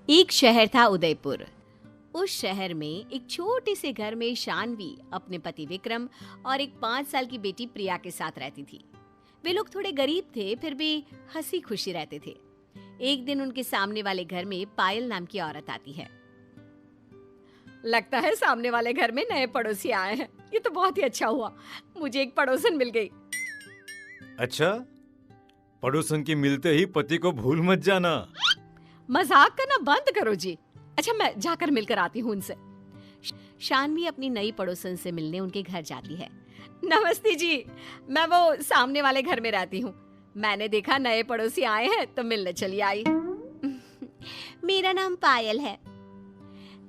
एक शहर था उदयपुर। उस शहर में एक छोटे से घर में शानवी अपने पति विक्रम और एक 5 साल की बेटी प्रिया के साथ रहती थी। वे लोग थोड़े गरीब थे, फिर भी हंसी खुशी रहते थे। एक दिन उनके सामने वाले घर में पायल नाम की औरत आती है। लगता है सामने वाले घर में नए पड़ोसी आए हैं। ये तो बहुत ही अच्छा हुआ, मुझे एक पड़ोसन मिल गई। अच्छा, पड़ोसन के मिलते ही पति को भूल मत जाना। मजाक करना बंद करो जी। अच्छा, मैं जाकर मिलकर आती हूँ उनसे। शानवी अपनी नई पड़ोसन से मिलने उनके घर जाती है। नमस्ते जी, मैं वो सामने वाले घर में रहती हूँ। मैंने देखा नए पड़ोसी आए हैं तो मिलने चली आई। मेरा नाम पायल है।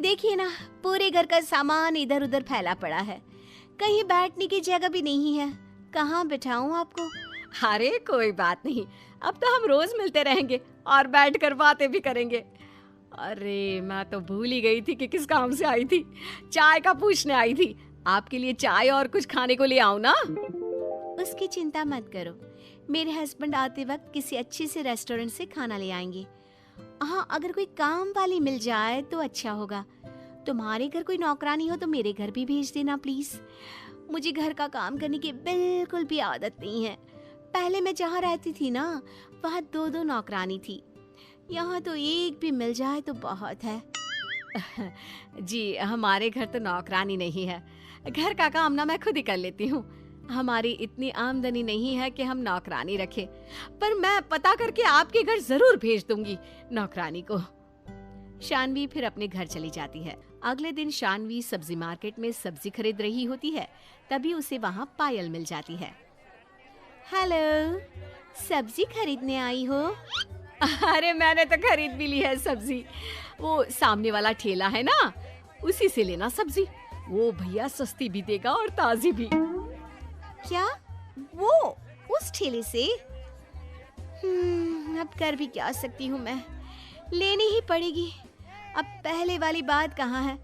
देखिए ना, पूरे घर का सामान इधर उधर फैला पड़ा है, कहीं बैठने की जगह भी नहीं है। कहाँ बिठाऊं आपको? अरे कोई बात नहीं, अब तो हम रोज मिलते रहेंगे और बैठकर बातें भी करेंगे। अरे मैं तो भूल ही गई थी कि किस काम से आई थी। चाय का पूछने आई थी। आपके लिए चाय और कुछ खाने को ले आऊं ना? उसकी चिंता मत करो, मेरे हस्बैंड आते वक्त किसी अच्छे से रेस्टोरेंट से खाना ले आएंगे। हाँ, अगर कोई काम वाली मिल जाए तो अच्छा होगा। तुम्हारे घर कोई नौकरानी हो तो मेरे घर भी भेज देना प्लीज। मुझे घर का काम करने की बिल्कुल भी आदत नहीं है। पहले मैं जहाँ रहती थी ना, वहाँ 2-2 नौकरानी थी। यहाँ तो एक भी मिल जाए तो बहुत है। जी, हमारे घर तो नौकरानी नहीं है। घर का काम ना मैं खुद ही कर लेती हूँ। हमारी इतनी आमदनी नहीं है कि हम नौकरानी रखें, पर मैं पता करके आपके घर जरूर भेज दूंगी नौकरानी को। शानवी फिर अपने घर चली जाती है। अगले दिन शानवी सब्जी मार्केट में सब्जी खरीद रही होती है, तभी उसे वहाँ पायल मिल जाती है। हेलो, सब्जी खरीदने आई हो? अरे मैंने तो खरीद भी ली है सब्जी। वो सामने वाला ठेला है ना, उसी से लेना सब्जी। वो भैया सस्ती भी देगा और ताजी भी। क्या? वो उस ठेले से? अब कर भी क्या सकती हूँ मैं, लेनी ही पड़ेगी। अब पहले वाली बात कहाँ है?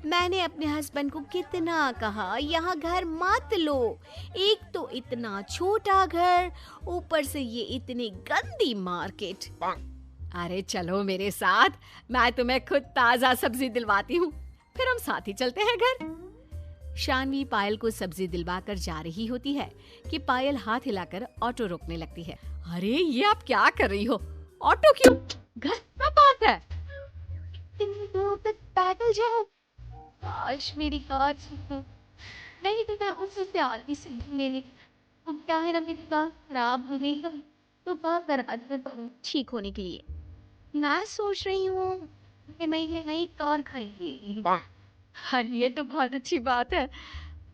मैंने अपने हस्बैंड को कितना कहा यहाँ घर मत लो। एक तो इतना छोटा घर, ऊपर से ये इतनी गंदी मार्केट। अरे चलो मेरे साथ, मैं तुम्हें खुद ताजा सब्जी दिलवाती हूँ, फिर हम साथ ही चलते हैं घर। शानवी पायल को सब्जी दिलवा कर जा रही होती है कि पायल हाथ हिलाकर ऑटो रोकने लगती है। अरे ये आप क्या कर रही हो? ऑटो क्यों? घर में बात है। पैदल जाओ। काश मेरी कार नहीं तो मैं उससे प्यार भी से मेरी। अब क्या है ना, मेरी कार खराब हो गई तो बात करा ठीक होने के लिए। मैं सोच रही हूँ कि मैं ये नई कार खरीदी। हाँ, ये तो बहुत अच्छी बात है,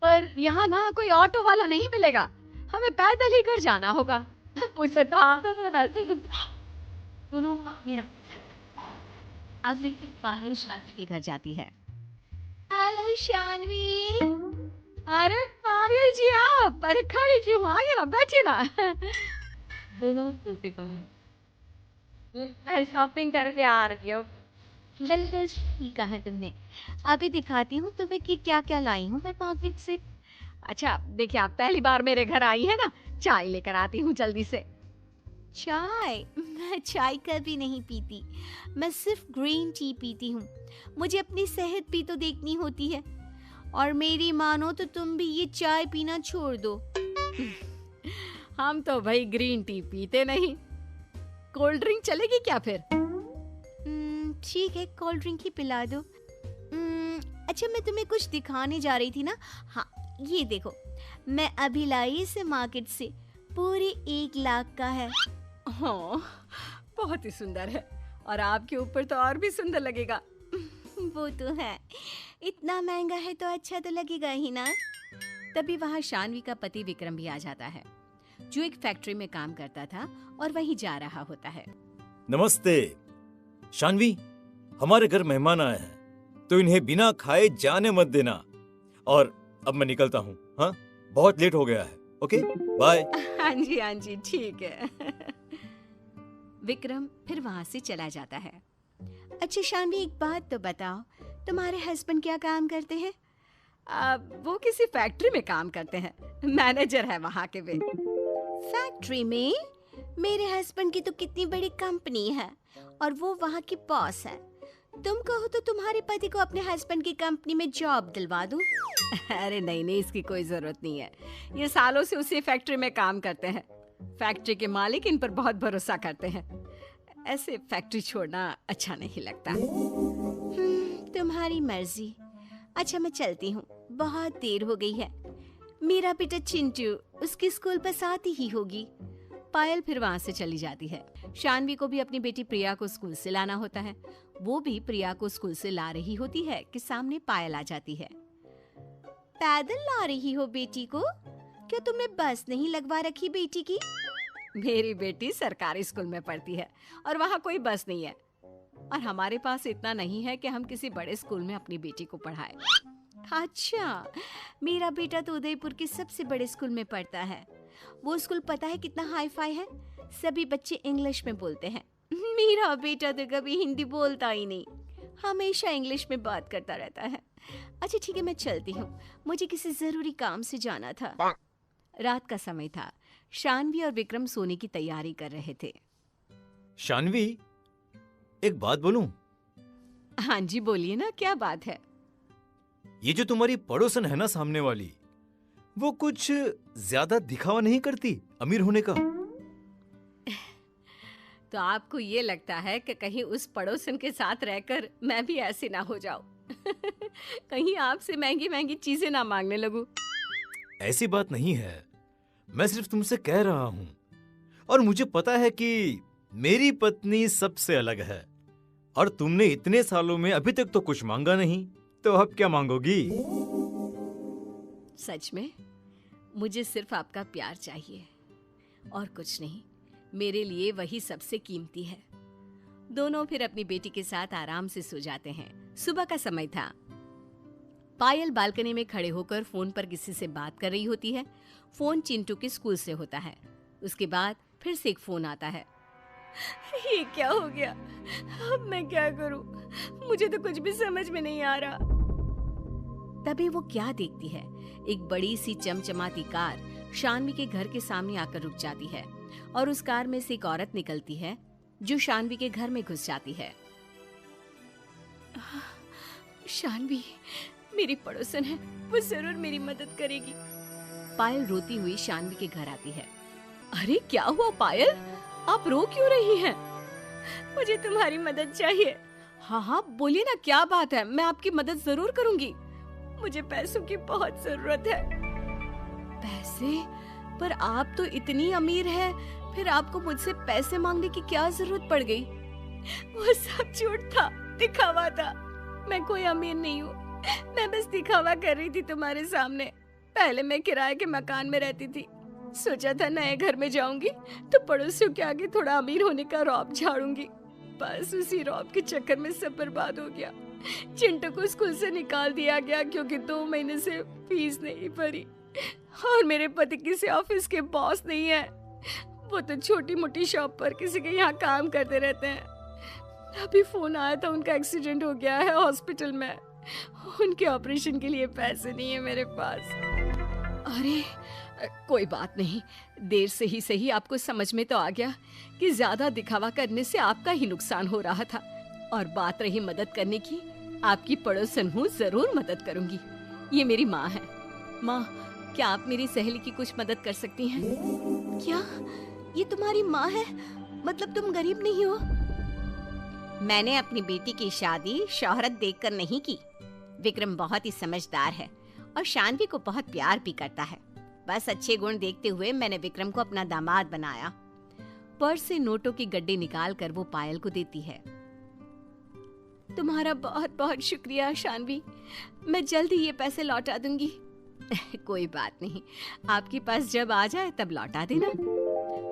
पर यहाँ ना कोई ऑटो वाला नहीं मिलेगा, हमें पैदल ही घर जाना होगा। मुझसे घर जाती है। हेलो शानवी। अरे पायल जी, आप अरे खड़ी क्यों? आइए ना, बैठिए ना। मैं शॉपिंग करके आ रही हूँ। बिल्कुल ठीक कहा तुमने। अभी दिखाती हूँ तुम्हें कि क्या क्या लाई हूँ मैं मार्केट से। अच्छा देखिए, आप पहली बार मेरे घर आई है ना, चाय लेकर आती हूँ जल्दी से। चाय? मैं चाय कभी नहीं पीती, मैं सिर्फ ग्रीन टी पीती हूँ। मुझे अपनी सेहत भी तो देखनी होती है, और मेरी मानो तो तुम भी ये चाय पीना छोड़ दो। हम तो भाई ग्रीन टी पीते नहीं। कोल्ड ड्रिंक चलेगी क्या फिर? ठीक है, कोल्ड ड्रिंक ही पिला दो। अच्छा, मैं तुम्हें कुछ दिखाने जा रही थी ना। हाँ, ये देखो, मैं अभी लाई इसे मार्केट से, पूरे 1 लाख का है। हाँ, बहुत ही सुंदर है, और आपके ऊपर तो और भी सुंदर लगेगा। वो तो है, इतना महंगा है तो अच्छा तो लगेगा ही ना। तभी वहाँ शानवी का पति विक्रम भी आ जाता है, जो एक फैक्ट्री में काम करता था और वहीं जा रहा होता है। नमस्ते शानवी, हमारे घर मेहमान आए हैं तो इन्हें बिना खाए जाने मत देना। और अब मैं निकलता हूँ। हाँ, बहुत लेट हो गया है। Okay, bye. हाँ जी ठीक है। विक्रम फिर वहाँ से चला जाता है। अच्छा शानवी, एक बात तो बताओ, तुम्हारे हस्बैंड क्या काम करते हैं? वो किसी फैक्ट्री में काम करते हैं, मैनेजर है वहाँ के वे। फैक्ट्री में? मेरे हस्बैंड की तो कितनी बड़ी कंपनी है और वो वहाँ की बॉस है। तुम कहो तो तुम्हारे पति को अपने हस्बैंड की कंपनी में जॉब दिलवा दूं। अरे नहीं नहीं, इसकी कोई जरूरत नहीं है। ये सालों से उसी फैक्ट्री में काम करते हैं। फैक्ट्री के मालिक इन पर बहुत भरोसा करते हैं। ऐसे फैक्ट्री छोड़ना अच्छा नहीं लगता। तुम्हारी मर्जी। अच्छा मैं चलती हूँ, बहुत देर हो गई है। मेरा बेटा चिंटू उसकी स्कूल बस आती ही होगी। पायल फिर वहां से चली जाती है। शानवी को भी अपनी बेटी प्रिया को स्कूल से लाना होता है। वो भी प्रिया को स्कूल से ला रही होती है कि सामने पायल आ जाती है। पैदल ला रही हो बेटी को? क्या तुमने बस नहीं लगवा रखी बेटी की? मेरी बेटी सरकारी स्कूल में पढ़ती है और वहाँ कोई बस नहीं है, और हमारे पास इतना नहीं है कि हम किसी बड़े स्कूल में अपनी बेटी को पढ़ाएं। अच्छा, मेरा बेटा तो उदयपुर के सबसे बड़े स्कूल में पढ़ता है। वो स्कूल पता है कितना हाई फाई है? सभी बच्चे इंग्लिश में बोलते हैं। मेरा बेटा तो कभी हिंदी बोलता ही नहीं, हमेशा इंग्लिश में बात करता रहता है। अच्छा ठीक है, मैं चलती हूँ, मुझे किसी जरूरी काम से जाना था। रात का समय था। शानवी और विक्रम सोने की तैयारी कर रहे थे। शानवी, एक बात बोलूं? हाँ जी बोलिए ना, क्या बात है? ये जो तुम्हारी पड़ोसन है ना सामने वाली, वो कुछ ज्यादा दिखावा नहीं करती अमीर होने का? तो आपको ये लगता है कि कहीं उस पड़ोसन के साथ रहकर मैं भी ऐसी ना हो जाऊं? कहीं आपसे महंगी महंगी चीजें ना मांगने लगूं? ऐसी बात नहीं है, मैं सिर्फ तुमसे कह रहा हूं। और मुझे पता है कि मेरी पत्नी सबसे अलग है, और तुमने इतने सालों में अभी तक तो कुछ मांगा नहीं, तो अब क्या मांगोगी? सच में मुझे सिर्फ आपका प्यार चाहिए और कुछ नहीं। मेरे लिए वही सबसे कीमती है। दोनों फिर अपनी बेटी के साथ आराम से सो जाते हैं। सुबह का समय था। पायल बालकनी में खड़े होकर फोन पर किसी से बात कर रही होती है। फोन चिंटू के स्कूल से होता है। उसके बाद फिर से एक फोन आता है। ये क्या हो गया? अब मैं क्या करूं? मुझे तो कुछ भी समझ में नहीं आ रहा। तभी वो क्या देखती है, एक बड़ी सी चमचमाती कार शानवी के घर के सामने आकर रुक जाती है, और उस कार में से एक औरत निकलती है जो शानवी के घर में घुस जाती है। शानवी मेरी पड़ोसन है, वो जरूर मेरी मदद करेगी। पायल रोती हुई शानवी के घर आती है। अरे क्या हुआ पायल, आप रो क्यों रही हैं? मुझे तुम्हारी मदद चाहिए। हाँ हाँ बोलिए ना, क्या बात है, मैं आपकी मदद जरूर करूंगी। मुझे पैसों की बहुत जरूरत है। पैसे? पर आप तो इतनी अमीर है, फिर आपको मुझसे पैसे मांगने की क्या जरूरत पड़ गई? वो सब झूठ था, दिखावा था। मैं कोई अमीर नहीं हूँ, मैं बस दिखावा कर रही थी तुम्हारे सामने। पहले मैं किराए के मकान में रहती थी, सोचा था नए घर में जाऊंगी तो पड़ोसियों के आगे थोड़ा अमीर होने का रौब झाड़ूंगी। बस उसी रौब के चक्कर में सब बर्बाद हो गया। चिंटू को स्कूल से निकाल दिया गया क्योंकि 2 महीने से फीस नहीं भरी, और मेरे पति किसी ऑफिस के बॉस नहीं है। वो तो छोटी मोटी शॉप पर किसी के यहाँ काम करते रहते हैं। अभी फोन आया था, उनका एक्सीडेंट हो गया है हॉस्पिटल में। उनके ऑपरेशन के लिए पैसे नहीं है मेरे पास। अरे कोई बात नहीं, देर से ही सही आपको समझ में तो आ गया कि ज्यादा दिखावा करने से आपका ही नुकसान हो रहा था। और बात रही मदद करने की, आपकी पड़ोसन हूँ, जरूर मदद करूंगी। ये मेरी माँ है। माँ, क्या आप मेरी सहेली की कुछ मदद कर सकती हैं? क्या ये तुम्हारी माँ है? मतलब तुम गरीब नहीं हो? मैंने अपनी बेटी की शादी शोहरत देखकर नहीं की। विक्रम बहुत ही समझदार है और शानवी को बहुत प्यार भी करता है। बस अच्छे गुण देखते हुए मैंने विक्रम को अपना दामाद बनाया। पर्स से नोटों की गड्डी निकाल कर वो पायल को देती है। तुम्हारा बहुत बहुत शुक्रिया शानवी, मैं जल्द ही ये पैसे लौटा दूंगी। कोई बात नहीं, आपके पास जब आ जाए तब लौटा देना।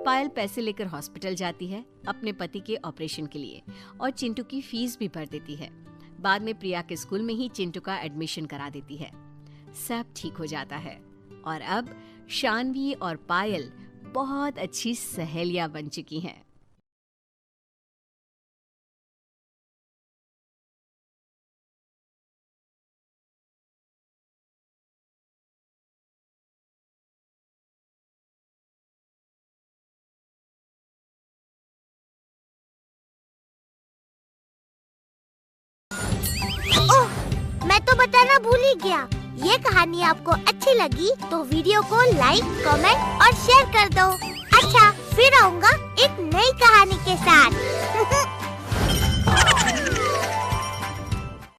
पायल पैसे लेकर हॉस्पिटल जाती है अपने पति के ऑपरेशन के लिए, और चिंटू की फीस भी भर देती है। बाद में प्रिया के स्कूल में ही चिंटू का एडमिशन करा देती है। सब ठीक हो जाता है और अब शानवी और पायल बहुत अच्छी सहेलियां बन चुकी हैं। मैं तो बताना भूल ही गया, ये कहानी आपको अच्छी लगी तो वीडियो को लाइक, कमेंट और शेयर कर दो। अच्छा, फिर आऊँगा एक नई कहानी के साथ।